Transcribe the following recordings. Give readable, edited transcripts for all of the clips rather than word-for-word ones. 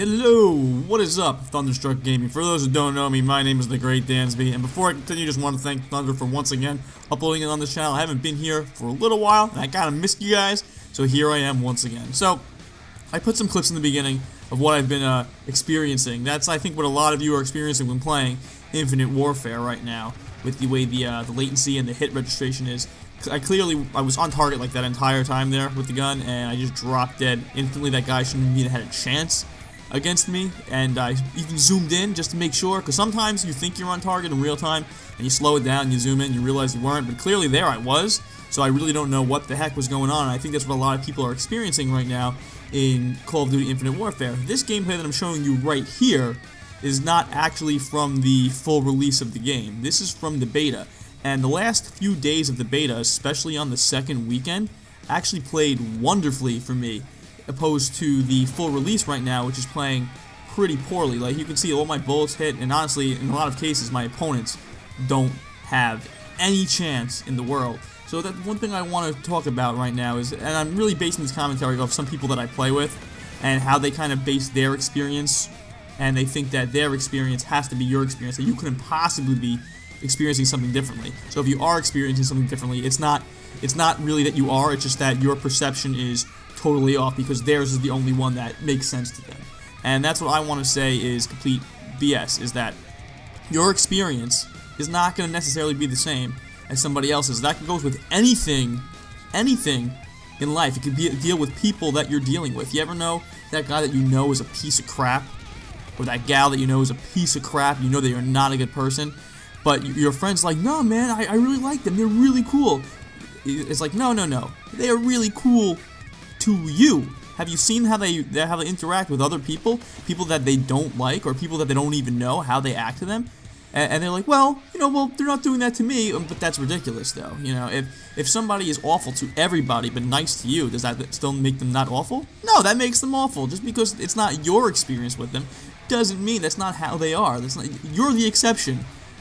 Hello, what is up, Thunderstruck Gaming? For those who don't know me, my name is The Great Dansby, and before I continue, just want to thank Thunder for once again uploading it on this channel. I haven't been here for a little while, and I kind of missed you guys, so here I am once again. So, I put some clips in the beginning of what I've been experiencing. That's, I think, what a lot of you are experiencing when playing Infinite Warfare right now, with the way the latency and the hit registration is. I was on target like that entire time there with the gun, and I just dropped dead instantly. That guy shouldn't even have had a chance against me, and I even zoomed in just to make sure, because sometimes you think you're on target in real time, and you slow it down, and you zoom in, and you realize you weren't, but clearly there I was, so I really don't know what the heck was going on. I think that's what a lot of people are experiencing right now in Call of Duty Infinite Warfare. This gameplay that I'm showing you right here is not actually from the full release of the game. This is from the beta, and the last few days of the beta, especially on the second weekend, actually played wonderfully for me, opposed to the full release right now, which is playing pretty poorly. Like, you can see all my bullets hit, and honestly, in a lot of cases, my opponents don't have any chance in the world. So that one thing I want to talk about right now is, and I'm really basing this commentary off some people that I play with, and how they kind of base their experience, and they think that their experience has to be your experience, that you couldn't possibly be experiencing something differently. So if you are experiencing something differently, it's not really that you are, it's just that your perception is totally off because theirs is the only one that makes sense to them. And that's what I want to say is complete BS, is that your experience is not going to necessarily be the same as somebody else's. That goes with anything in life. It could be deal with people that you're dealing with. You ever know that guy that you know is a piece of crap, or that gal that you know is a piece of crap, you know that you're not a good person, but your friend's like, no man, I really like them, they're really cool. It's like, no, they are really cool to you. Have you seen how they interact with other people that they don't like, or people that they don't even know how they act to them? And they're like, well, they're not doing that to me. But that's ridiculous, though. If somebody is awful to everybody but nice to you, does that still make them not awful? No, that makes them awful. Just because it's not your experience with them doesn't mean that's not how they are. You're the exception,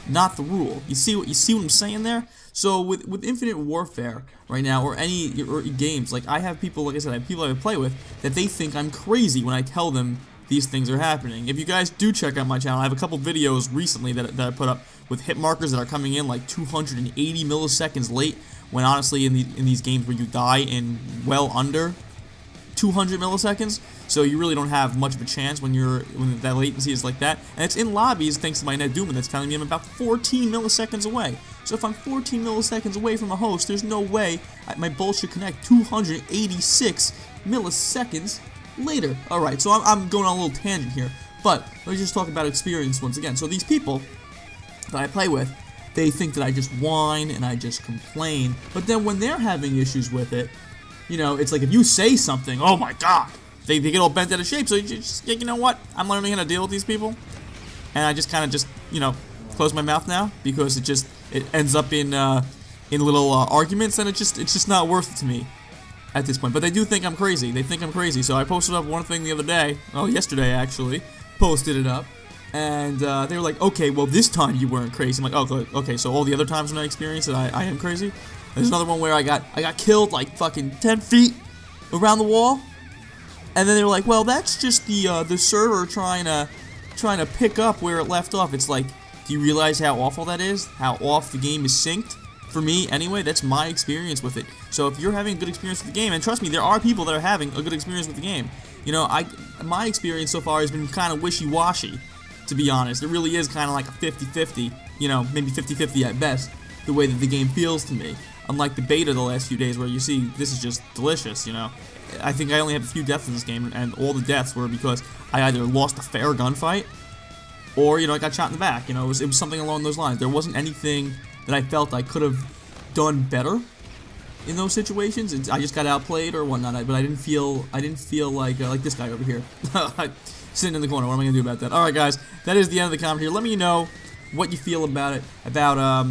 not the rule. You see what I'm saying there? So with Infinite Warfare right now, or games, like I have people, like I said, I have people I play with that they think I'm crazy when I tell them these things are happening. If you guys do check out my channel, I have a couple videos recently that I put up with hit markers that are coming in like 280 milliseconds late, when honestly in these games where you die in well under 200 milliseconds, so you really don't have much of a chance when that latency is like that. And it's in lobbies thanks to my NetDoomon that's telling me I'm about 14 milliseconds away. So if I'm 14 milliseconds away from a host, there's no way my bolt should connect 286 milliseconds later. Alright, so I'm going on a little tangent here, but let's just talk about experience once again. So these people that I play with, they think that I just whine and I just complain, but then when they're having issues with it, it's like if you say something, oh my god, they get all bent out of shape. So you know what? I'm learning how to deal with these people, and I just kind of close my mouth now, because it ends up in little arguments, and it's just not worth it to me at this point. But they do think I'm crazy. They think I'm crazy. So I posted up one thing the other day. Oh, yesterday actually, posted it up, and they were like, okay, well this time you weren't crazy. I'm like, oh, good. Okay, so all the other times when I experienced it, I am crazy. There's another one where I got killed like fucking 10 feet around the wall, and then they were like, well, that's just the server trying to pick up where it left off. It's like, do you realize how awful that is? How off the game is synced? For me, anyway, that's my experience with it. So if you're having a good experience with the game, and trust me, there are people that are having a good experience with the game. My experience so far has been kind of wishy-washy, to be honest. It really is kind of like a 50-50, maybe 50-50 at best, the way that the game feels to me. Unlike the beta the last few days, where you see this is just delicious, I think I only have a few deaths in this game, and all the deaths were because I either lost a fair gunfight, or, I got shot in the back. It was something along those lines. There wasn't anything that I felt I could have done better in those situations. I just got outplayed or whatnot, but I didn't feel like this guy over here, sitting in the corner. What am I gonna do about that? All right, guys, that is the end of the comment here. Let me know what you feel about it, about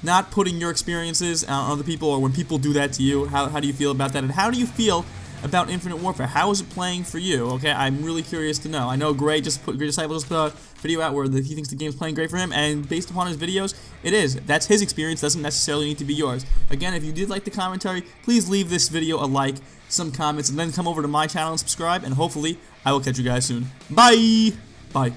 not putting your experiences on other people, or when people do that to you. How do you feel about that, and how do you feel about Infinite Warfare. How is it playing for you? Okay, I'm really curious to know. I know Gray Disciple just put a video out where he thinks the game's playing great for him, and based upon his videos, it is. That's his experience, doesn't necessarily need to be yours. Again, if you did like the commentary, please leave this video a like, some comments, and then come over to my channel and subscribe, and hopefully I will catch you guys soon. Bye! Bye.